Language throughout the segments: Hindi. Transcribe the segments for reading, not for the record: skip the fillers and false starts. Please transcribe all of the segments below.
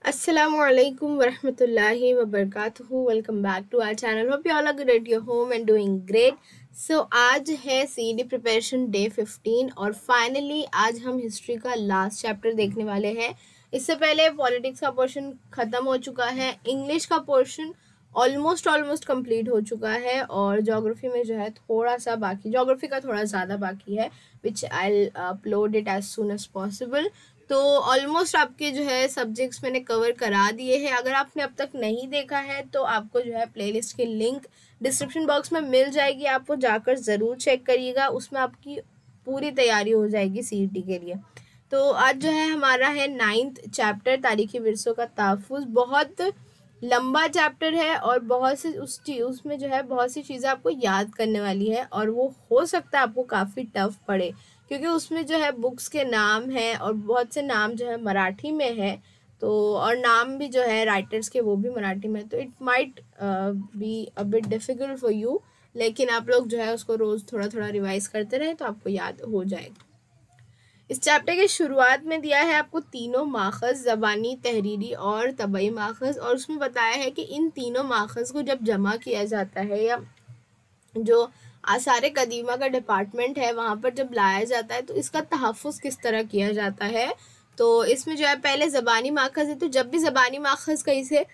Assalamualaikum warahmatullahi wabarakatuh. Welcome back to our channel. Hope you all are good at your home and doing great. So आज है सीडी प्रिपरेशन डे 15 और फाइनली आज हम हिस्ट्री का लास्ट चैप्टर देखने वाले हैं। इससे पहले पॉलिटिक्स का पोर्शन ख़त्म हो चुका है, इंग्लिश का पोर्शन ऑलमोस्ट कंप्लीट हो चुका है और ज्योग्राफी में जो है थोड़ा सा बाकी, ज्योग्राफी का थोड़ा ज़्यादा बाकी है, which I upload it as soon as possible. तो ऑलमोस्ट आपके जो है सब्जेक्ट्स मैंने कवर करा दिए हैं। अगर आपने अब तक नहीं देखा है तो आपको जो है प्लेलिस्ट की लिंक डिस्क्रिप्शन बॉक्स में मिल जाएगी, आपको जाकर ज़रूर चेक करिएगा, उसमें आपकी पूरी तैयारी हो जाएगी सीईटी के लिए। तो आज जो है हमारा है 9th चैप्टर तारीखी विरसों का तहफ़्फ़ुज़। बहुत लंबा चैप्टर है और बहुत से उसमें जो है बहुत सी चीज़ें आपको याद करने वाली है और वो हो सकता है आपको काफ़ी टफ पड़े, क्योंकि उसमें जो है बुक्स के नाम हैं और बहुत से नाम जो है मराठी में है, तो और नाम भी जो है राइटर्स के वो भी मराठी में, तो it might be a bit difficult for you, लेकिन आप लोग जो है उसको रोज़ थोड़ा थोड़ा रिवाइज करते रहें तो आपको याद हो जाएगा। इस चैप्टर के शुरुआत में दिया है आपको तीनों माखज़, ज़बानी, तहरीरी और तबई माखज़, और उसमें बताया है कि इन तीनों माखज़ को जब जमा किया जाता है या जो आसार कदीमा का डिपार्टमेंट है वहाँ पर जब लाया जाता है तो इसका तहफ़्फ़ुज़ किस तरह किया जाता है। तो इसमें जो है पहले ज़बानी माखज़ है, तो जब भी ज़बानी माखज़ कहीं से,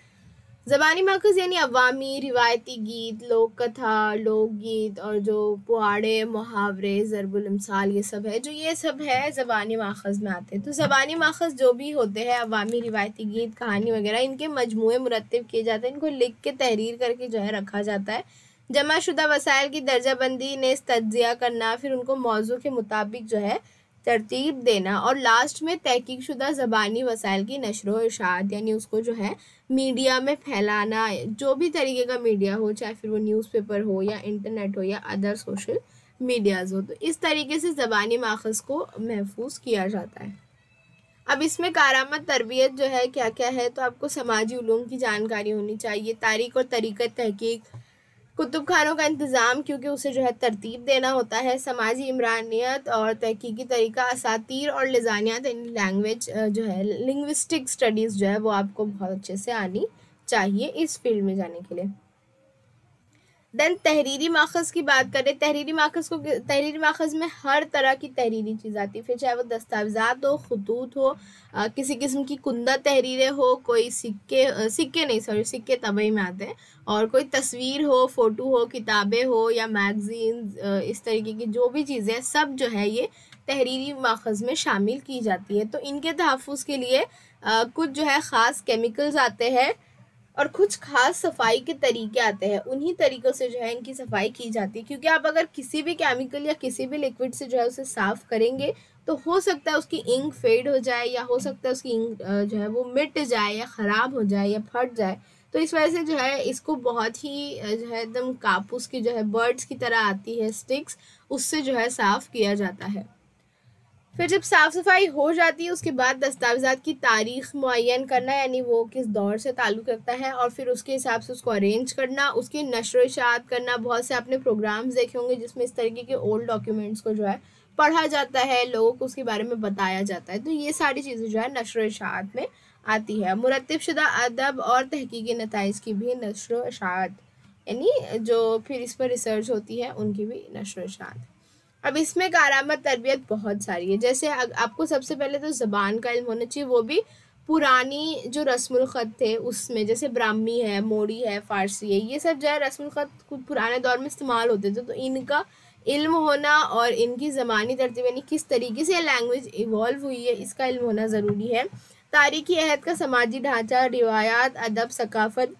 ज़बानी माखज़ यानी अवामी रिवायती गीत, लोक कथा, लोकगीत और जो पुआड़े, मुहावरे, ज़रबुल इम्साल, ये सब है, जो ये सब है ज़बानी माखज़ में आते हैं। तो ज़बानी माखज़ जो भी होते हैं, अवामी रिवायती गीत, कहानी वगैरह, इनके मजमूए मुरत्तिब किए जाते हैं, इनको लिख के तहरीर करके जो है रखा जाता है। जमाशुदा वसाइल की दर्जाबंदी ने तज्ज़िया करना, फिर उनको मौजू के मुताबिक जो है तरतीब देना, और लास्ट में तहकीक शुदा ज़बानी वसाइल की नशर व इशाअत यानी उसको जो है मीडिया में फैलाना, जो भी तरीके का मीडिया हो, चाहे फिर वो न्यूज़पेपर हो या इंटरनेट हो या अदर सोशल मीडियाज़ हो, तो इस तरीके से ज़बानी माखज़ को महफूज किया जाता है। अब इसमें कारामत तरबियत जो है क्या क्या है, तो आपको समाजी उलूम की जानकारी होनी चाहिए, तारीख़ और तरीक़त तहकीक, कुतुब खानों का इंतज़ाम क्योंकि उसे जो है तरतीब देना होता है, समाजी इमरानियत और तहकीकी तरीका, असातीर और लिज़ानियात यानी लैंग्वेज जो है लिंग्विस्टिक स्टडीज़ जो है वो आपको बहुत अच्छे से आनी चाहिए इस फील्ड में जाने के लिए। देन तहरीरी माखज़ की बात करें, तहरीरी माखज़ में हर तरह की तहरीरी चीज़ आती है, फिर चाहे वो दस्तावेज़ात हो, खतूत हो, किसी किस्म की कुंदा तहरीरें हो, कोई सिक्के तबई में आते हैं, और कोई तस्वीर हो, फ़ोटो हो, किताबें हो या मैगज़ीन्स, इस तरीके की जो भी चीज़ें सब जो है ये तहरीरी माखज़ में शामिल की जाती है। तो इनके तहफ़्फ़ुज़ के लिए कुछ जो है ख़ास केमिकल्स आते हैं और कुछ खास सफाई के तरीके आते हैं, उन्हीं तरीक़ों से जो है इनकी सफाई की जाती है, क्योंकि आप अगर किसी भी केमिकल या किसी भी लिक्विड से जो है उसे साफ़ करेंगे तो हो सकता है उसकी इंक फेड हो जाए, या हो सकता है उसकी इंक जो है वो मिट जाए या ख़राब हो जाए या फट जाए। तो इस वजह से जो है इसको बहुत ही जो है एकदम कापूस की जो है बर्ड्स की तरह आती है स्टिक्स, उससे जो है साफ़ किया जाता है। फिर जब साफ़ सफाई हो जाती है उसके बाद दस्तावेज़ात की तारीख़ मुअय्यन करना, यानी वो किस दौर से ताल्लुक़ रखता है, और फिर उसके हिसाब से उसको अरेंज करना, उसकी नशर इशाअत करना। बहुत से आपने प्रोग्राम्स देखे होंगे जिसमें इस तरीके के ओल्ड डॉक्यूमेंट्स को जो है पढ़ा जाता है, लोगों को उसके बारे में बताया जाता है, तो ये सारी चीज़ें जो है नशर इशाअत में आती है। मुरत्तिब शुदा अदब और तहकीकी नताइज की भी नशर इशाअत यानी जो फिर इस पर रिसर्च होती है उनकी भी नशर इशाअत। अब इसमें कारामत तरबियत बहुत सारी है, जैसे आपको सबसे पहले तो ज़बान का इल्म होना चाहिए, वो भी पुरानी जो रस्मुल ख़त थे उसमें, जैसे ब्राह्मी है, मोड़ी है, फ़ारसी है, ये सब जो है रस्मुल ख़त पुराने दौर में इस्तेमाल होते थे, तो इनका इल्म होना और इनकी ज़बानी तरतीब यानी किस तरीके से लैंग्वेज इवॉल्व हुई है इसका इल्म होना ज़रूरी है। तारीख़ी अहद का समाजी ढांचा, रिवायात, अदब, सकाफ़त,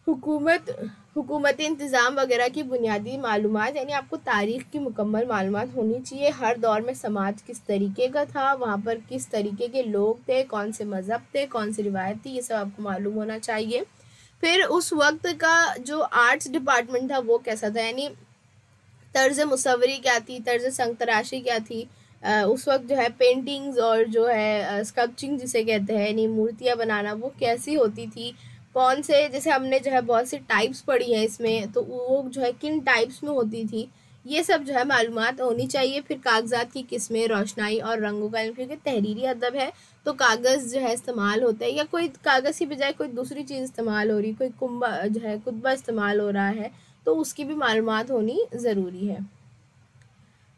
हुकूमती इंतज़ाम वगैरह की बुनियादी मालूमात, यानी आपको तारीख़ की मुकम्मल मालूमात होनी चाहिए। हर दौर में समाज किस तरीके का था, वहाँ पर किस तरीके के लोग थे, कौन से मज़हब थे, कौन सी रिवायत थी, ये सब आपको मालूम होना चाहिए। फिर उस वक्त का जो आर्ट्स डिपार्टमेंट था वो कैसा था, यानी तर्ज़ मुसव्वरी क्या थी, तर्ज़ संग तराशी क्या थी, उस वक्त जो है पेंटिंग्स और जो है स्कल्पचिंग जिसे कहते हैं यानी मूर्तियाँ बनाना वो कैसी होती थी, कौन से, जैसे हमने जो है बहुत सी टाइप्स पढ़ी हैं इसमें, तो वो जो है किन टाइप्स में होती थी, ये सब जो है मालूमात होनी चाहिए। फिर कागजात की किस्में, रोशनाई और रंगों का इल्म, क्योंकि तहरीरी अदब है तो कागज़ जो है इस्तेमाल होता है, या कोई कागज़ की बजाय कोई दूसरी चीज़ इस्तेमाल हो रही, कोई कुंबा जो है कुतबा इस्तेमाल हो रहा है, तो उसकी भी मालूमात होनी ज़रूरी है।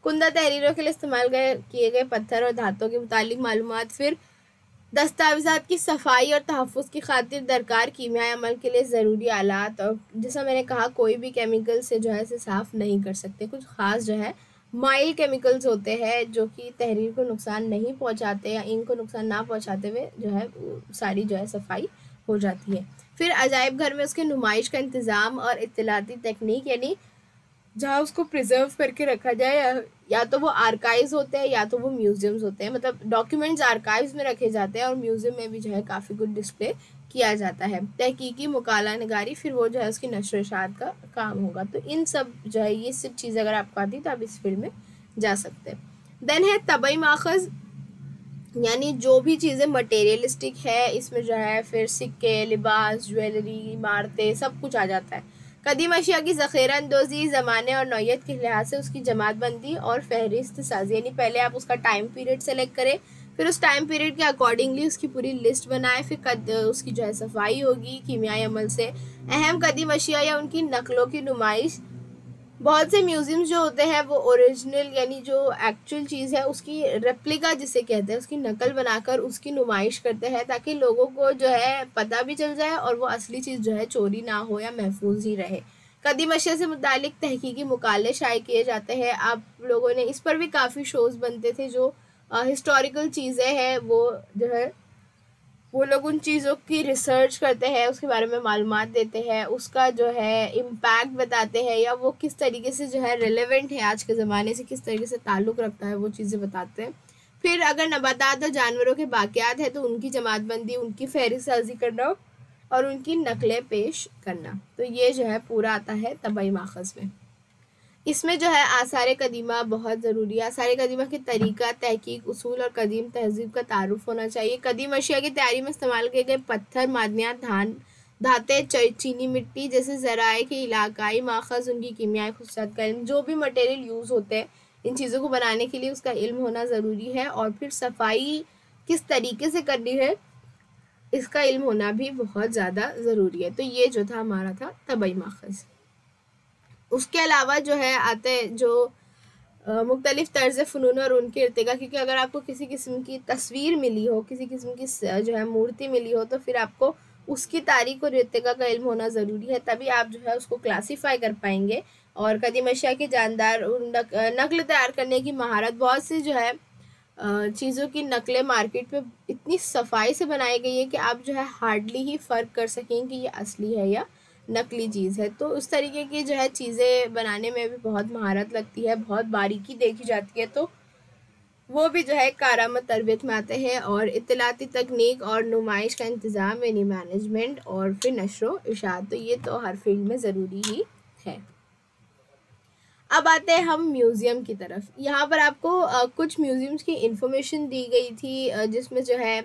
कुंदा तहरीरों के लिए इस्तेमाल किए गए पत्थर और धातुओं के मुतालिक मालूमात। फिर दस्तावेज़ात की सफाई और तहफ़्फ़ुज़ की खातिर दरकार कीमियाई अमल के लिए ज़रूरी आलात, और जैसा मैंने कहा कोई भी केमिकल से जो है इसे साफ़ नहीं कर सकते। कुछ ख़ास जो है माइल्ड केमिकल्स होते हैं जो कि तहरीर को नुकसान नहीं पहुंचाते या इंक को नुकसान ना पहुंचाते हुए जो है सारी जो है सफाई हो जाती है। फिर अजायब घर में उसके नुमाइश का इंतज़ाम और इत्तलाती तकनीक, यानी जहाँ उसको प्रिजर्व करके रखा जाए, या तो वो आर्काइव्स होते हैं या तो वो म्यूजियम्स होते हैं। मतलब डॉक्यूमेंट्स आर्काइव्स में रखे जाते हैं और म्यूजियम में भी जो है काफ़ी कुछ डिस्प्ले किया जाता है। तहकीकी मुकाला नगारी, फिर वो जो है उसकी नशर इशात का काम होगा। तो इन सब जो है ये सब चीज़ें अगर आपको आती तो आप इस फील्ड में जा सकते हैं। देन है तबई माखज़, यानी जो भी चीज़ें मटेरियलिस्टिक है इसमें जो है फिर सिक्के, लिबास, ज्वेलरी, इमारतें, सब कुछ आ जाता है। कदीम अशिया की ज़ख़ीरा अंदोज़ी, ज़माने और नौयत के लिहाज से उसकी जमात बंदी और फहरिस्त साजी, यानी पहले आप उसका टाइम पीरियड सेलेक्ट करें, फिर उस टाइम पीरियड के अकॉर्डिंगली उसकी पूरी लिस्ट बनाएं, फिर उसकी जो है सफाई होगी कीमियाई अमल से। अहम कदीम अशिया या उनकी नकलों की नुमाइश, बहुत से म्यूजियम्स जो होते हैं वो ओरिजिनल यानी जो एक्चुअल चीज़ है उसकी रेप्लिका जिसे कहते हैं उसकी नकल बनाकर उसकी नुमाइश करते हैं, ताकि लोगों को जो है पता भी चल जाए और वो असली चीज़ जो है चोरी ना हो या महफूज ही रहे। कदीम अशिया से मुतालिक तहकीकी मुकाले शाये किए जाते हैं। आप लोगों ने इस पर भी काफ़ी शोज़ बनते थे, जो हिस्टोरिकल चीज़ें हैं वो जो है वो लोग उन चीज़ों की रिसर्च करते हैं, उसके बारे में मालूमात देते हैं, उसका जो है इम्पैक्ट बताते हैं, या वो किस तरीके से जो है रिलेवेंट है आज के ज़माने से, किस तरीके से ताल्लुक़ रखता है, वो चीज़ें बताते हैं। फिर अगर नबातात और जानवरों के बाक़ियात हैं तो उनकी जमातबंदी, उनकी फहरिस्त साजी करना और उनकी नकलें पेश करना। तो ये जो है पूरा आता है तबई माखज़ में। इसमें जो है आसार कदीमा बहुत ज़रूरी है। आसार कदीमा के तरीका, तहकीक, उसूल और कदीम तहज़ीब का तारुफ होना चाहिए। कदीम अशिया की तैयारी में इस्तेमाल किए गए पत्थर, मादनियात, धातें, चीनी मिट्टी जैसे ज़राए के इलाकाई माखज़, उनकी कीमियाई खुसूसियात का इल्म, जो भी मटेरियल यूज़ होते हैं इन चीज़ों को बनाने के लिए उसका इल्म होना ज़रूरी है। और फिर सफाई किस तरीके से करनी है इसका इल्म होना भी बहुत ज़्यादा ज़रूरी है। तो ये जो था हमारा था तबई माखज़। उसके अलावा जो है आते हैं जो मुख्तलिफ तर्ज़ फ़नून और उनके इर्तिका, क्योंकि अगर आपको किसी किस्म की तस्वीर मिली हो, किसी किस्म की जो है मूर्ति मिली हो, तो फिर आपको उसकी तारीख़ और इर्तिका का इल्म होना ज़रूरी है, तभी आप जो है उसको क्लासीफाई कर पाएंगे। और कदीम अशिया की जानदार नकल तैयार करने की महारत, बहुत सी जो है चीज़ों की नकलें मार्केट में इतनी सफाई से बनाई गई है कि आप जो है हार्डली ही फ़र्क कर सकें कि ये असली है या नकली चीज़ है। तो उस तरीके की जो है चीज़ें बनाने में भी बहुत महारत लगती है, बहुत बारीकी देखी जाती है, तो वो भी जो है कारामद तरबियत में आते हैं। और इत्तलाती तकनीक और नुमाइश का इंतज़ाम यानी मैनेजमेंट, और फिर नशो इशात, तो ये तो हर फील्ड में ज़रूरी ही है। अब आते हैं हम म्यूज़ियम की तरफ। यहाँ पर आपको कुछ म्यूज़ियम्स की इन्फॉर्मेशन दी गई थी, जिसमें जो है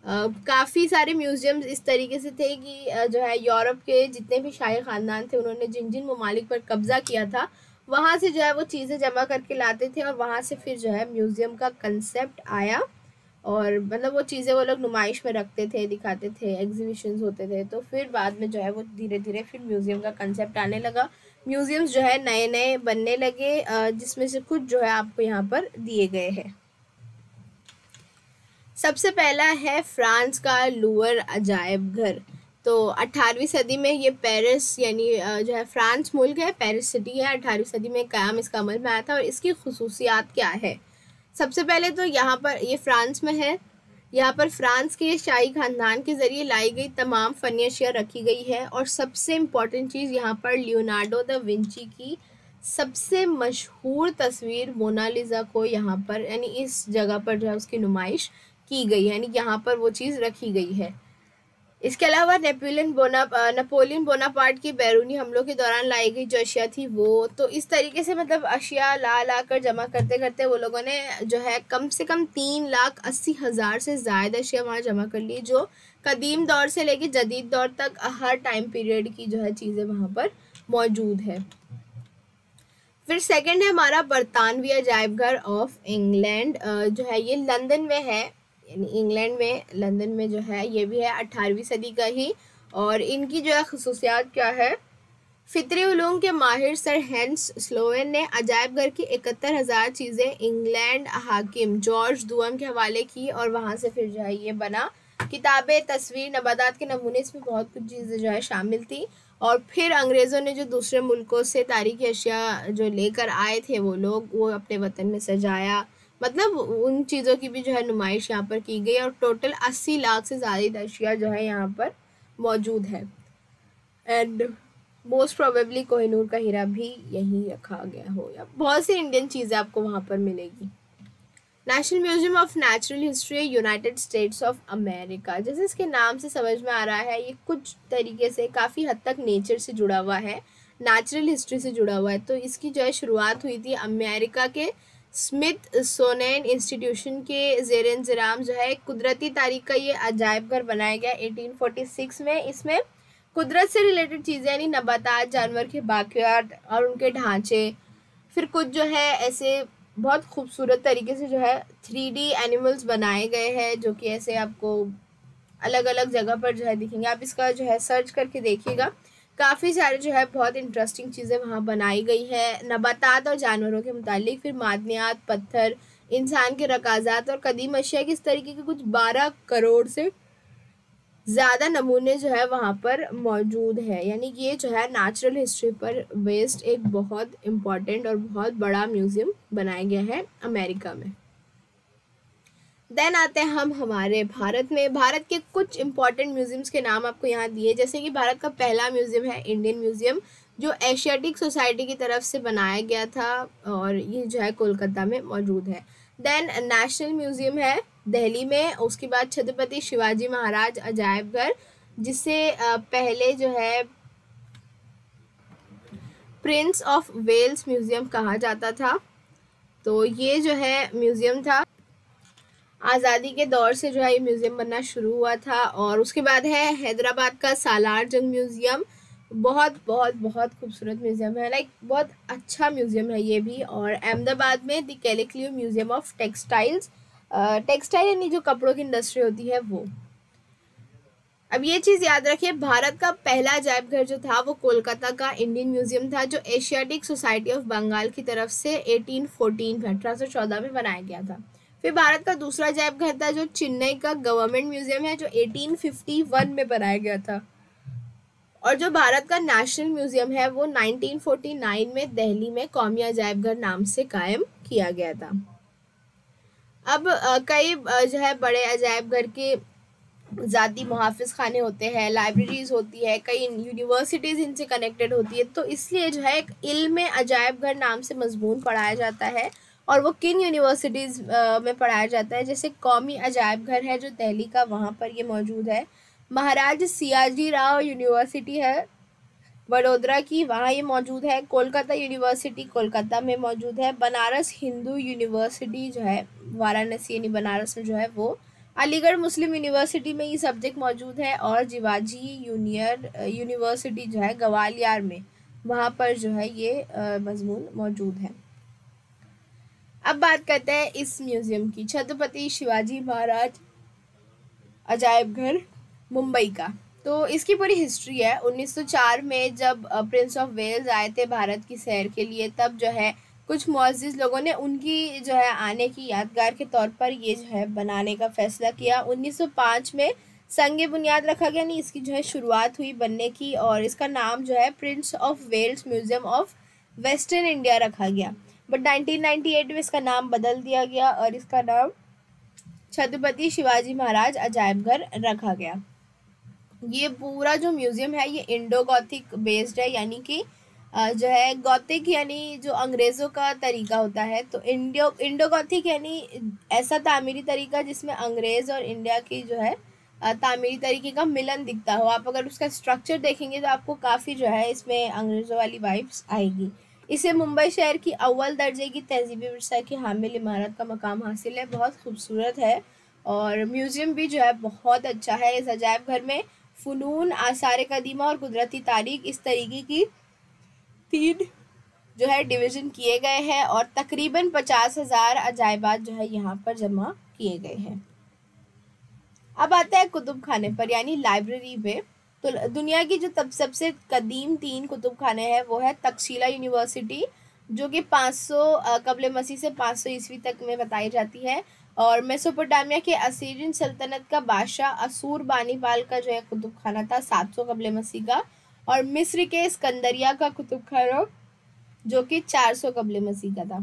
काफ़ी सारे म्यूज़ियम्स इस तरीके से थे कि जो है यूरोप के जितने भी शाही ख़ानदान थे उन्होंने जिन जिन ममालिक पर कब्ज़ा किया था वहाँ से जो है वो चीज़ें जमा करके लाते थे, और वहाँ से फिर जो है म्यूज़ियम का कंसेप्ट आया। और मतलब वो चीज़ें वो लोग नुमाइश में रखते थे, दिखाते थे, एग्जीबिशंस होते थे। तो फिर बाद में जो है वो धीरे धीरे फिर म्यूज़ियम का कंसेप्ट आने लगा। म्यूज़ियम्स जो है नए नए बनने लगे, जिसमें से कुछ जो है आपको यहाँ पर दिए गए हैं। सबसे पहला है फ्रांस का लूवर अजायब घर। तो 18वीं सदी में ये पेरिस यानी जो है फ्रांस मुल्क है, पेरिस सिटी है, 18वीं सदी में क़याम इसका अमल में आया था। और इसकी खुसूसियात क्या है? सबसे पहले तो यहाँ पर ये फ्रांस में है, यहाँ पर फ्रांस के शाही ख़ानदान के ज़रिए लाई गई तमाम फ़नी अशिया रखी गई है। और सबसे इम्पॉर्टेंट चीज़ यहाँ पर लियोनार्डो दा विंची की सबसे मशहूर तस्वीर मोनालिसा को यहाँ पर यानी इस जगह पर जो है उसकी नुमाइश की गई है, यानी यहाँ पर वो चीज़ रखी गई है। इसके अलावा नेपोलियन बोनापार्ट की बैरूनी हमलों के दौरान लाई गई जो अशिया थी वो, तो इस तरीके से मतलब अशिया ला कर जमा करते करते वो लोगों ने जो है कम से कम 3,80,000 से ज़्यादा अशिया वहाँ जमा कर ली, जो कदीम दौर से लेकर जदीद दौर तक हर टाइम पीरियड की जो है चीज़ें वहाँ पर मौजूद है। फिर सेकंड है हमारा बरतानवी अजायब घर ऑफ इंग्लैंड, जो है ये लंदन में है, यानी इंग्लैंड में लंदन में जो है ये भी है 18वीं सदी का ही। और इनकी जो है खसूसियात क्या है, फितरी उलूम के माहिर सर हेंस स्लोवेन ने अजायब घर की 71,000 चीज़ें इंग्लैंड हाकिम जॉर्ज दुआम के हवाले की और वहाँ से फिर जो है ये बना। किताबें, तस्वीर, नबातात के नमूने, इसमें बहुत कुछ चीज़ें जो है शामिल थी। और फिर अंग्रेज़ों ने जो दूसरे मुल्कों से तारीखी अशिया जो लेकर आए थे वो लोग, वो अपने वतन में सजाया, मतलब उन चीज़ों की भी जो है नुमाइश यहाँ पर की गई। और टोटल 80 लाख से ज़्यादा अशिया जो है यहाँ पर मौजूद है। एंड मोस्ट प्रोबेबली कोहिनूर का हीरा भी यहीं रखा गया हो, या बहुत सी इंडियन चीज़ें आपको वहाँ पर मिलेगी। National museum of natural history, United states of America, जैसे इसके नाम से समझ में आ रहा है ये कुछ तरीके से काफ़ी हद तक नेचर से जुड़ा हुआ है, नेचुरल हिस्ट्री से जुड़ा हुआ है। तो इसकी जो है शुरुआत हुई थी अमेरिका के स्मिथसोनियन इंस्टीट्यूशन के ज़ेर इंतज़ाम जो है कुदरती तारीख का ये अजायब घर बनाया गया 1846 में। इसमें कुदरत से रिलेटेड चीज़ें यानी नबातात, जानवर के बाक़ियात और उनके ढांचे, फिर कुछ जो है ऐसे बहुत खूबसूरत तरीके से जो है 3D एनिमल्स बनाए गए हैं, जो कि ऐसे आपको अलग अलग जगह पर जो है दिखेंगे। आप इसका जो है सर्च करके देखिएगा, काफ़ी सारे जो है बहुत इंटरेस्टिंग चीज़ें वहाँ बनाई गई है नबातात और जानवरों के मुतालिक। फिर मादनियात, पत्थर, इंसान के रकाज़ात और कदीम अशिया की इस तरीके के कुछ 12 करोड़ से ज़्यादा नमूने जो है वहाँ पर मौजूद है। यानी कि ये जो है नेचुरल हिस्ट्री पर बेस्ड एक बहुत इम्पॉर्टेंट और बहुत बड़ा म्यूज़ियम बनाया गया है अमेरिका में। देन आते हैं हम हमारे भारत में। भारत के कुछ इम्पॉर्टेंट म्यूज़ियम्स के नाम आपको यहाँ दिए, जैसे कि भारत का पहला म्यूज़ियम है इंडियन म्यूज़ियम, जो एशियाटिक सोसाइटी की तरफ से बनाया गया था और ये जो है कोलकाता में मौजूद है। देन नेशनल म्यूज़ियम है दिल्ली में। उसके बाद छत्रपति शिवाजी महाराज अजायब घर, जिसे पहले जो है प्रिंस ऑफ वेल्स म्यूज़ियम कहा जाता था। तो ये जो है म्यूज़ियम था, आज़ादी के दौर से जो है ये म्यूज़ियम बनना शुरू हुआ था। और उसके बाद है हैदराबाद का सालार जंग म्यूज़ियम, बहुत बहुत बहुत खूबसूरत म्यूज़ियम है, लाइक बहुत अच्छा म्यूज़ियम है ये भी। और अहमदाबाद में the calico museum of textiles, textile यानी जो कपड़ों की इंडस्ट्री होती है वो। अब ये चीज़ याद रखिए, भारत का पहला अजायब घर जो था वो कोलकाता का इंडियन म्यूज़ियम था, जो एशियाटिक सोसाइटी ऑफ बंगाल की तरफ से 1814 में बनाया गया था। फिर भारत का दूसरा अजायब घर था जो चेन्नई का गवर्नमेंट म्यूज़ियम है, जो 1851 में बनाया गया था। और जो भारत का नेशनल म्यूज़ियम है वो 1949 में दिल्ली में कौमी अजायब घर नाम से कायम किया गया था। अब कई जो है बड़े अजायब घर के ज़ाती मुहाफ़िज़ खाने होते हैं, लाइब्रेरीज़ होती है, कई यूनिवर्सिटीज़ इनसे कनेक्टेड होती है, तो इसलिए जो है एक इल्म अजायब घर नाम से मज़मून पढ़ाया जाता है। और वो किन यूनिवर्सिटीज़ में पढ़ाया जाता है, जैसे कौमी अजायब घर है जो दिल्ली का, वहाँ पर ये मौजूद है। महाराज सियाजी राव यूनिवर्सिटी है वडोदरा की, वहाँ ये मौजूद है। कोलकाता यूनिवर्सिटी कोलकाता में मौजूद है। बनारस हिंदू यूनिवर्सिटी जो है वाराणसी यानी बनारस में जो है वो। अलीगढ़ मुस्लिम यूनिवर्सिटी में ये सब्जेक्ट मौजूद है। और जिवाजी यूनिवर्सिटी जो है ग्वालियर में, वहाँ पर जो है ये मजमून मौजूद है। अब बात करते हैं इस म्यूज़ियम की, छत्रपति शिवाजी महाराज अजायब घर मुंबई का। तो इसकी पूरी हिस्ट्री है। 1904 में जब प्रिंस ऑफ वेल्स आए थे भारत की सैर के लिए, तब जो है कुछ मुअज़्ज़िज़ लोगों ने उनकी जो है आने की यादगार के तौर पर ये जो है बनाने का फ़ैसला किया। 1905 में संग बुनियाद रखा गया, नहीं इसकी जो है शुरुआत हुई बनने की, और इसका नाम जो है Prince of Wales Museum of Western India रखा गया। बट 1998 में इसका नाम बदल दिया गया और इसका नाम छत्रपति शिवाजी महाराज अजायब घर रखा गया। ये पूरा जो म्यूज़ियम है ये इंडो गॉथिक बेस्ड है, यानी कि जो है गॉथिक यानी जो अंग्रेज़ों का तरीका होता है, तो इंडो गॉथिक यानी ऐसा तामीरी तरीका जिसमें अंग्रेज़ और इंडिया की जो है तामीरी तरीके का मिलन दिखता हो। आप अगर उसका स्ट्रक्चर देखेंगे तो आपको काफ़ी जो है इसमें अंग्रेज़ों वाली वाइब्स आएगी। इसे मुंबई शहर की अव्वल दर्जे की तहजीबी विरसा की हामिल इमारत का मकाम हासिल है, बहुत खूबसूरत है। और म्यूज़ियम भी जो है बहुत अच्छा है। इस अजायब घर में फ़नून, आसार कदीमा और कुदरती तारीख इस तरीके की 3 जो है डिवीजन किए गए हैं और तकरीबन 50,000 अजायबात जो है यहाँ पर जमा किए गए हैं। अब आता है कुतुब खाने पर यानी लाइब्रेरी पे। तो दुनिया की जो तब सबसे कदीम 3 कुतुब खाने हैं वो है तक्षशिला यूनिवर्सिटी, जो कि 500 कबल मसीह से 500 ईस्वी तक में बताई जाती है, और मेसोपोटामिया के असीरियन सल्तनत का बादशाह असूर बानीपाल का जो है कुतुब खाना था 700 कबल मसीह का, और मिस्र के स्कंदरिया का कुतुब खाना जो कि 400 कबल मसीह का था।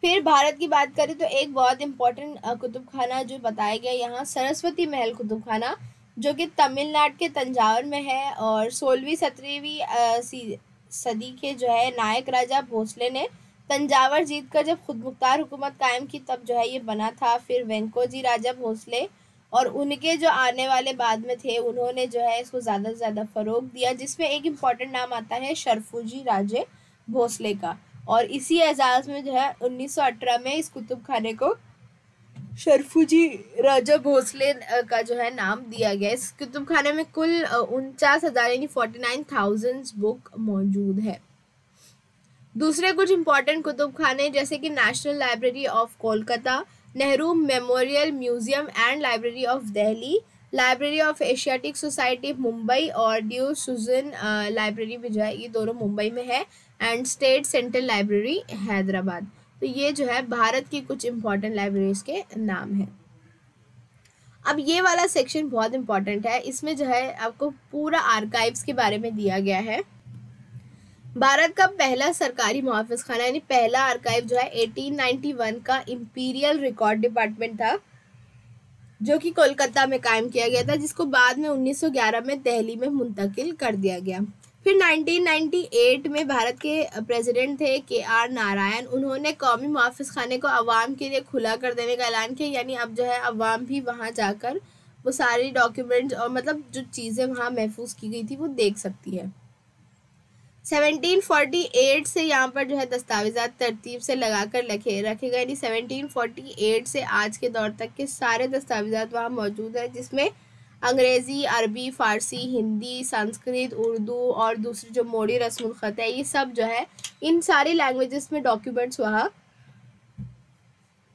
फिर भारत की बात करें तो एक बहुत इम्पोर्टेंट कुतुब खाना जो बताया गया यहाँ सरस्वती महल कुतुब खाना, जो कि तमिलनाडु के तंजावुर में है, और 16वीं 17वीं सदी के जो है नायक राजा भोसले ने तंजावर जीत कर जब खुद मुख्तार हुकूमत कायम की तब जो है ये बना था। फिर वेंकोजी राजा भोसले और उनके जो आने वाले बाद में थे उन्होंने जो है इसको ज़्यादा से ज़्यादा फ़रोग दिया, जिसमें एक इम्पॉर्टेंट नाम आता है शरफूजी राजे भोसले का, और इसी एजाज़ में जो है 1918 में इस कुतुब खाने को शरफूजी राजा भोसले का जो है नाम दिया गया। इस कुतुब खाने में कुल 49,000 यानी 49,000 बुक मौजूद है। दूसरे कुछ इम्पोर्टेंट कुतुब खाने जैसे कि national library of Kolkata, Nehru memorial museum and library of Delhi, library of Asiatic society Mumbai, और ड्यू सुजन लाइब्रेरी भी जो है ये दोनों मुंबई में है, and state central library Hyderabad. तो ये जो है भारत की कुछ इम्पोर्टेंट लाइब्रेरीज के नाम है। अब ये वाला सेक्शन बहुत इम्पोर्टेंट है, इसमें जो है आपको पूरा आर्काइव्स के बारे में दिया गया है। भारत का पहला सरकारी मुहाफिज खाना यानी पहला आर्काइव जो है 1891 का इंपीरियल रिकॉर्ड डिपार्टमेंट था, जो कि कोलकाता में कायम किया गया था, जिसको बाद में 1911 में दिल्ली में मुंतकिल कर दिया गया। फिर 1998 में भारत के प्रेसिडेंट थे KR नारायण, उन्होंने कौमी मुहाफिज खाने को आवाम के लिए खुला कर देने का ऐलान किया, यानी अब जो है आवाम भी वहाँ जाकर वो सारी डॉक्यूमेंट्स और मतलब जो चीज़ें वहाँ महफूज की गई थी वो देख सकती है। 1748 से यहाँ पर जो है दस्तावेजात तरतीब से लगाकर रखे गए, यानी 1748 से आज के दौर तक के सारे दस्तावेजात वहाँ मौजूद है, जिसमें अंग्रेज़ी, अरबी, फ़ारसी, हिंदी, संस्कृत, उर्दू और दूसरी जो मोड़ी रस्मुल ख़त है, ये सब जो है इन सारी लैंग्वेजेस में डॉक्यूमेंट्स वहाँ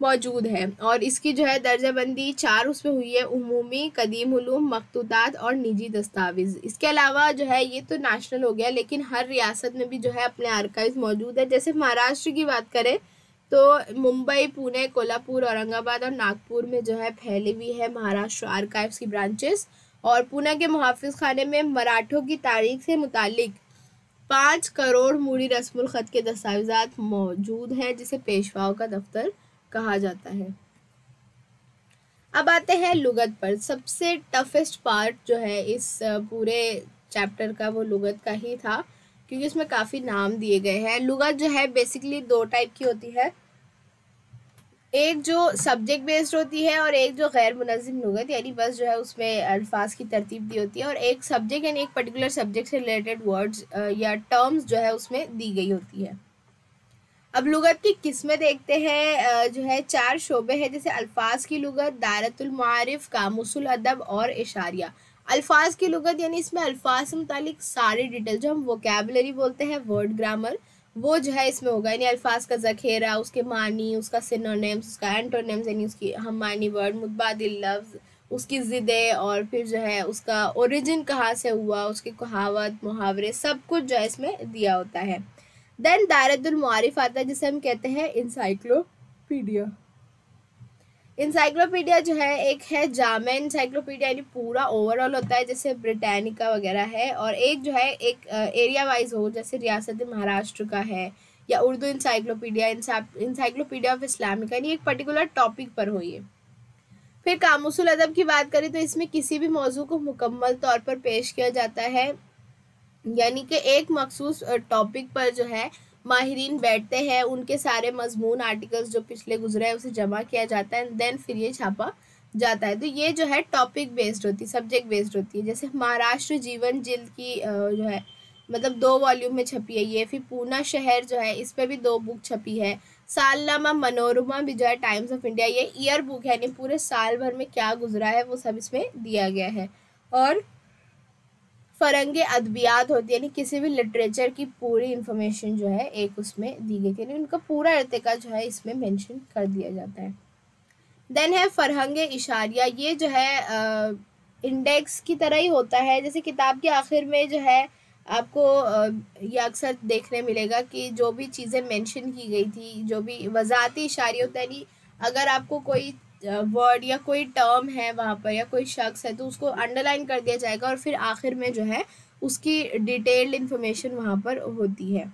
मौजूद है। और इसकी जो है दर्जाबंदी 4 उसमें हुई है, उमूमी, कदीम उलूम, मखतूतात और निजी दस्तावेज़। इसके अलावा जो है ये तो नेशनल हो गया, लेकिन हर रियासत में भी जो है अपने आर्काइव मौजूद है। जैसे महाराष्ट्र की बात करें तो मुंबई, पुणे, कोल्हापुर, औरंगाबाद और नागपुर में जो है फैली हुई है महाराष्ट्र आर्काइव्स की ब्रांचेस, और पुणे के मुहाफिज खाने में मराठों की तारीख से मुतालिक 5 करोड़ मूड़ी रस्मुल ख़त के दस्तावेजात मौजूद हैं, जिसे पेशवाओं का दफ्तर कहा जाता है। अब आते हैं लुगत पर। सबसे टफेस्ट पार्ट जो है इस पूरे चैप्टर का वो लुगत का ही था, क्योंकि इसमें काफ़ी नाम दिए गए हैं। लुगत जो है बेसिकली 2 टाइप की होती है, एक जो सब्जेक्ट बेस्ड होती है और एक जो गैर मुनज़्ज़म लुगत, यानी बस जो है उसमें अल्फाज की तरतीब दी होती है, और एक सब्जेक्ट यानी एक पर्टिकुलर सब्जेक्ट से रिलेटेड वर्ड्स या टर्म्स जो है उसमें दी गई होती है। अब लुगत की किस्में देखते हैं। जो है 4 शोबे हैं, जैसे अल्फाज की लुगत, दायरतुल मारिफ, कामुसुल अदब और इशारिया। अल्फाज की लुगत यानी इसमें अल्फाज से मुतालिक सारी डिटेल जो हम वोकेबलरी बोलते हैं, वर्ड ग्रामर, वो जो है इसमें होगा, यानी अल्फाज का ज़ख़ीरा, उसके मानी, उसका सिनोनिम्स, उसका एंटोनिम्स यानी उसकी हम मानी वर्ड, मुतबादिल लफ्ज़, उसकी ज़िदे, और फिर जो है उसका ओरिजिन कहाँ से हुआ, उसकी कहावत, मुहावरे, सब कुछ जो है इसमें दिया होता है। देन दायरतुल मारिफ आता है, जिसे हम कहते हैं इंसाइक्लोपीडिया। इंसाइक्लोपीडिया जो है एक है जामे इंसाइक्लोपीडिया, यानी पूरा ओवरऑल होता है जैसे ब्रिटानिका वगैरह है, और एक जो है एक एरिया वाइज हो, जैसे रियासत महाराष्ट्र का है, या Urdu encyclopedia, encyclopedia of Islamic, यानी एक पर्टिकुलर टॉपिक पर हो ये। फिर कामुसुल अदब की बात करें तो इसमें किसी भी मौजू को मुकम्मल तौर पर पेश किया जाता है, यानी कि एक मखसूस टॉपिक पर जो है माहिरीन बैठते हैं, उनके सारे मजमून आर्टिकल्स जो पिछले गुजरे हैं उसे जमा किया जाता है, देन फिर ये छापा जाता है। तो ये जो है टॉपिक बेस्ड होती है, सब्जेक्ट बेस्ड होती है। जैसे महाराष्ट्र जीवन जिल्द की जो है मतलब 2 वॉल्यूम में छपी है ये। फिर पूना शहर जो है इस पर भी 2 बुक छपी है। सालनामा मनोरमा भी जो है टाइम्स ऑफ इंडिया, ये ईयर बुक है, यानी पूरे साल भर में क्या गुजरा है वो सब इसमें दिया गया है। और फरंगे अदबियात होती है, यानी किसी भी लिटरेचर की पूरी इंफॉर्मेशन जो है एक उसमें दी गई थी, यानी उनका पूरा इर्तिका जो है इसमें मेंशन कर दिया जाता है। देन है फरहंगे इशारिया, ये जो है इंडेक्स की तरह ही होता है। जैसे किताब के आखिर में जो है आपको ये अक्सर देखने मिलेगा कि जो भी चीज़ें मेंशन की गई थी, जो भी वज़ाती इशारे होता है, यानी अगर आपको कोई वर्ड या कोई टर्म है वहाँ पर या कोई शख्स है तो उसको अंडरलाइन कर दिया जाएगा और फिर आखिर में जो है उसकी डिटेल्ड इंफॉर्मेशन वहाँ पर होती है।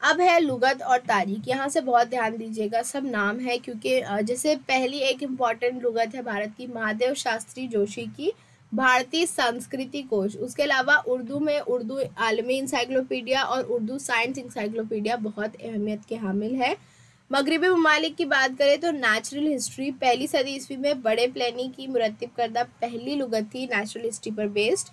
अब है लुगत और तारीख, यहाँ से बहुत ध्यान दीजिएगा, सब नाम है क्योंकि जैसे पहली एक इम्पॉर्टेंट लुगत है भारत की महादेव शास्त्री जोशी की भारतीय संस्कृति कोश। उसके अलावा उर्दू में उर्दू आलमी इंसाइक्लोपीडिया और उर्दू साइंस इंसाइक्लोपीडिया बहुत अहमियत के हामिल है। मगरबी ममालिक की बात करें तो नेचुरल हिस्ट्री पहली सदी ईस्वी में बड़े प्लेनी की मुरत्तिब करदा पहली लुगत थी नेचुरल हिस्ट्री पर बेस्ड।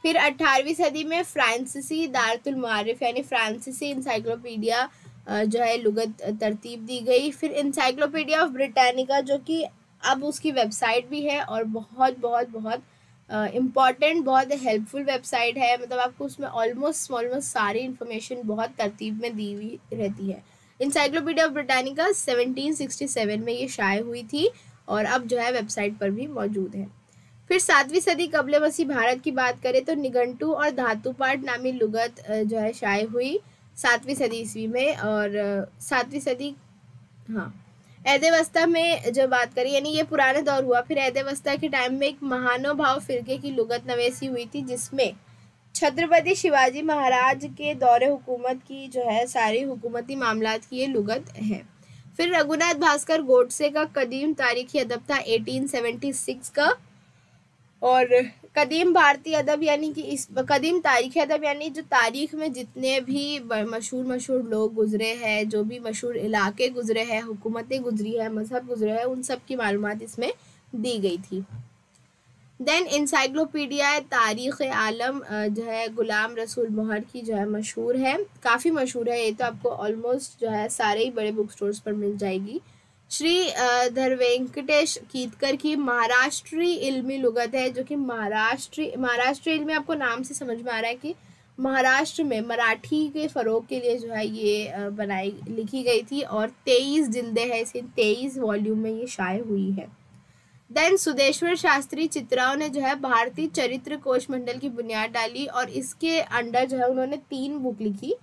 फिर 18वीं सदी में फ्रांसीसी दारुल मारिफ यानी फ्रांसीसी इंसाइक्लोपीडिया जो है लुगत तरतीब दी गई। फिर इंसाइक्लोपीडिया ऑफ ब्रिटानिका जो कि अब उसकी वेबसाइट भी है और बहुत बहुत बहुत इम्पॉर्टेंट बहुत हेल्पफुल वेबसाइट है, मतलब आपको उसमें ऑलमोस्ट सारी इन्फॉर्मेशन बहुत तरतीब में दी हुई रहती है। इंसाइक्लोपीडिया ऑफ ब्रिटानिका 1767 में ये शाये हुई थी और अब जो है वेबसाइट पर भी मौजूद है। फिर 7वीं सदी कबले मसीह भारत की बात करें तो निघंटू और धातुपाठ नामी लुगत जो है शाये हुई 7वीं सदी ईस्वी में। और 7वीं सदी हाँ ऐदे-वस्ता में जब बात करें यानी ये पुराने दौर हुआ। फिर ऐदे-वस्ता के टाइम में एक महानुभाव फिरके की लुगत नवेसी हुई थी जिसमें छत्रपति शिवाजी महाराज के दौरे हुकूमत की जो है सारी हुकूमती मामलात की ये लुगत है। फिर रघुनाथ भास्कर गोडसे का कदीम तारीखी अदब था 1876 का। और कदीम भारतीय अदब यानी कि इस कदीम तारीख़ी अदब यानी जो तारीख़ में जितने भी मशहूर लोग गुज़रे हैं, जो भी मशहूर इलाके गुज़रे हैं, हुकूमतें गुज़री है, मज़हब गुज़रे हैं, उन सब की मालूमात इसमें दी गई थी। देन इंसाइक्लोपीडिया तारीख़ आलम जो है गुलाम रसूल मोहर की जो है मशहूर है, काफ़ी मशहूर है, ये तो आपको ऑलमोस्ट जो है सारे ही बड़े बुक स्टोर्स पर मिल जाएगी। श्री धरवेंकटेश कीतकर की महाराष्ट्री इल्मी लुगत है जो कि महाराष्ट्र इल्मी आपको नाम से समझ में आ रहा है कि महाराष्ट्र में मराठी के फ़रोग के लिए जो है ये लिखी गई थी और 23 जिल्दें हैं, इसे 23 वॉल्यूम में ये शाये हुई है। देन सुदेश्वर शास्त्री चित्राओं ने जो है भारतीय चरित्र कोश मंडल की बुनियाद डाली और इसके अंडर जो है उन्होंने 3 बुक लिखी।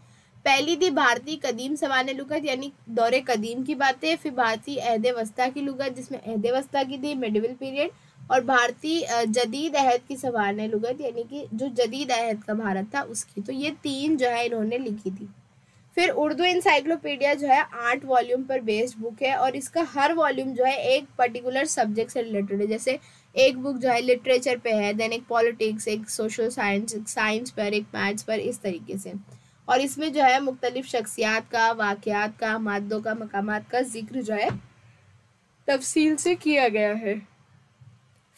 पहली थी भारतीय कदीम सवाने लुगत यानी दौरे कदीम की बातें, फिर भारतीय अहदे वस्ता की लुगत जिसमें अहदे वस्ता की थी मिडिवल पीरियड, और भारतीय जदीद अहद की सवाने लुगत यानी कि जो जदीद अहद का भारत था उसकी। तो ये 3 जो है इन्होंने लिखी थी। फिर उर्दू इंसाइक्लोपीडिया जो है 8 वॉल्यूम पर बेस्ड बुक है और इसका हर वॉल्यूम जो है एक पर्टिकुलर सब्जेक्ट से रिलेटेड है। जैसे एक बुक जो है लिटरेचर पे है, देन एक पॉलिटिक्स, एक सोशल साइंस पर, एक मैथ्स पर, इस तरीके से। और इसमें जो है मुख्तलिफ शख्सियात का, वाक़यात का, मादों का, मकामात का जिक्र जो है तफसील से किया गया है।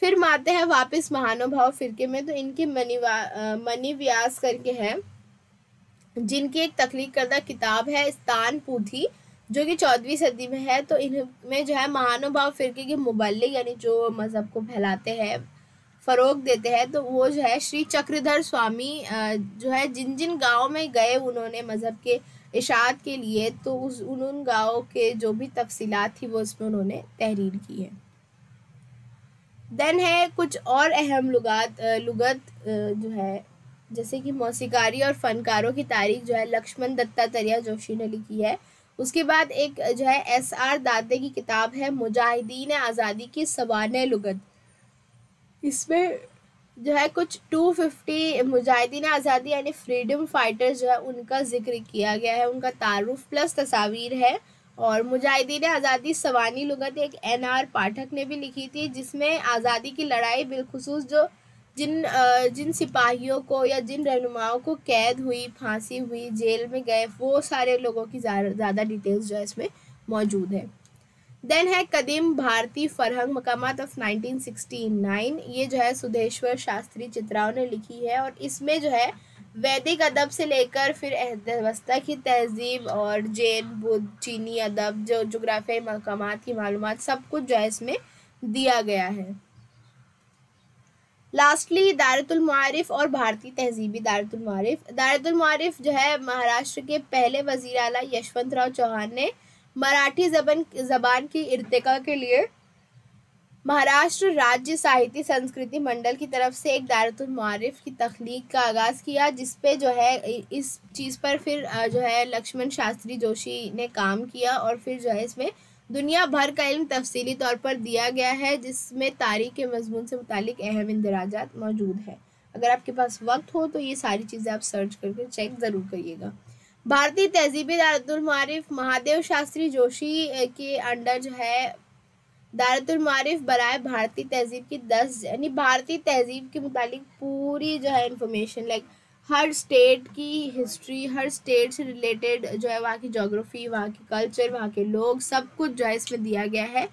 फिर आते हैं वापस महानुभाव फिरके में, तो इनके मनी व्यास करके है जिनकी एक तख्लीक करदा किताब है स्तान पूथी जो कि 14वीं सदी में है। तो इनमें जो है महानुभाव फिरके के मुबल्लिग यानी जो मज़हब को फैलाते हैं, फ़रोग देते हैं, तो वो जो है श्री चक्रधर स्वामी जो है जिन जिन गाँव में गए उन्होंने मज़हब के इशाअत के लिए, तो उन गाँव के जो भी तफसीलात थी वो इसमें उन्होंने तहरीर की है। देन है कुछ और अहम लुगत जो है जैसे कि मौसीकारी और फ़नकारों की तारीख जो है लक्ष्मण दत्तात्रेय जोशी ने लिखी है। उसके बाद एक जो है SR दाते की किताब है मुजाहिदीन आज़ादी की सवाने लुगत। इसमें जो है कुछ 250 मुजाहिदीन आज़ादी यानी फ्रीडम फाइटर्स जो है उनका जिक्र किया गया है, उनका तारुफ प्लस तस्वीर है। और मुजाहिदीन आज़ादी सवानी लुगत एक NR पाठक ने भी लिखी थी जिसमें आज़ादी की लड़ाई बिलखुसूस जो जिन सिपाहियों को या जिन रहनुमाओं को कैद हुई, फांसी हुई, जेल में गए, वो सारे लोगों की ज़्यादा डिटेल्स जो है इसमें मौजूद है। देन है कदीम भारतीय फरहंग मकामात ऑफ 1969, ये जो है सुदेश्वर शास्त्री चित्राओं ने लिखी है और इसमें जो है वैदिक अदब से लेकर फिर अहदवस्ता की तहजीब और जैन, बुद्ध, चीनी अदब, जो जोग्राफियाई मकामात की मालूमात, सब कुछ जो है इसमें दिया गया है। लास्टली दारतुल मारिफ और भारतीय तहजीबी दारतुल मारिफ जो है महाराष्ट्र के पहले वजीर आला यशवंतराव चौहान ने मराठी जबान की इर्तिका के लिए महाराष्ट्र राज्य साहित्य संस्कृति मंडल की तरफ से एक दारतुल मारिफ की तख्लीक का आगाज़ किया, जिसपे जो है इस चीज़ पर फिर जो है लक्ष्मण शास्त्री जोशी ने काम किया और फिर जो है इसमें दुनिया भर का इल्म तफसीली तौर पर दिया गया है, जिसमें तारीख के मजमून से मुतालिक अहम इंदराजात मौजूद है। अगर आपके पास वक्त हो तो ये सारी चीज़ें आप सर्च करके चेक ज़रूर करिएगा। भारतीय तहजीबी दारतुल मारिफ महादेव शास्त्री जोशी के अंडर जो है दारतुल मारिफ बराए भारतीय तहजीब की 10 यानी भारतीय तहजीब के मुतालिक पूरी जो है इंफॉर्मेशन, लाइक हर स्टेट की हिस्ट्री, हर स्टेट से रिलेटेड जो है वहाँ की जोग्राफी, वहाँ की कल्चर, वहाँ के लोग, सब कुछ जो है इसमें दिया गया है।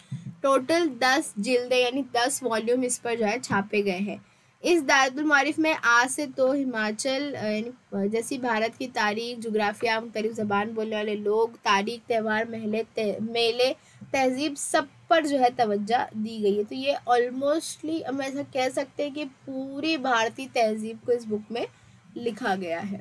टोटल 10 जिल्दे यानी 10 वॉल्यूम इस पर जो है छापे गए हैं। इस दारतुल मारिफ में आज से तो हिमाचल यानी जैसी भारत की तारीख, जोग्राफिया, मुख्तलिफ ज़बान बोलने वाले लोग, तारीख, त्यौहार, मेले, तहजीब, सब पर जो है तवज्जो दी गई है। तो ये ऑलमोस्टली हम ऐसा कह सकते हैं कि पूरी भारतीय तहजीब को इस बुक में लिखा गया है।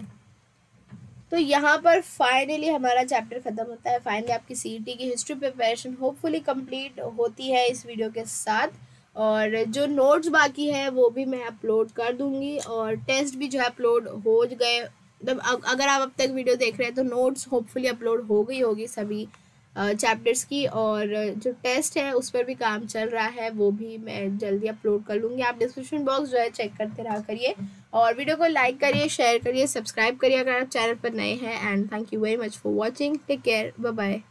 तो यहाँ पर फाइनली हमारा चैप्टर ख़त्म होता है। फाइनली आपकी सीईटी की हिस्ट्री प्रिपरेशन होपफुली कंप्लीट होती है इस वीडियो के साथ, और जो नोट्स बाकी है वो भी मैं अपलोड कर दूँगी, और टेस्ट भी जो है अपलोड हो गए। मतलब अगर आप अब तक वीडियो देख रहे हैं तो नोट्स होपफुली अपलोड हो गई होगी सभी चैप्टर्स की, और जो टेस्ट है उस पर भी काम चल रहा है, वो भी मैं जल्दी अपलोड कर लूँगी। आप डिस्क्रिप्शन बॉक्स जो है चेक करते रहा करिए, और वीडियो को लाइक करिए, शेयर करिए, सब्सक्राइब करिए अगर आप चैनल पर नए हैं। And thank you very much for watching. Take care, bye bye.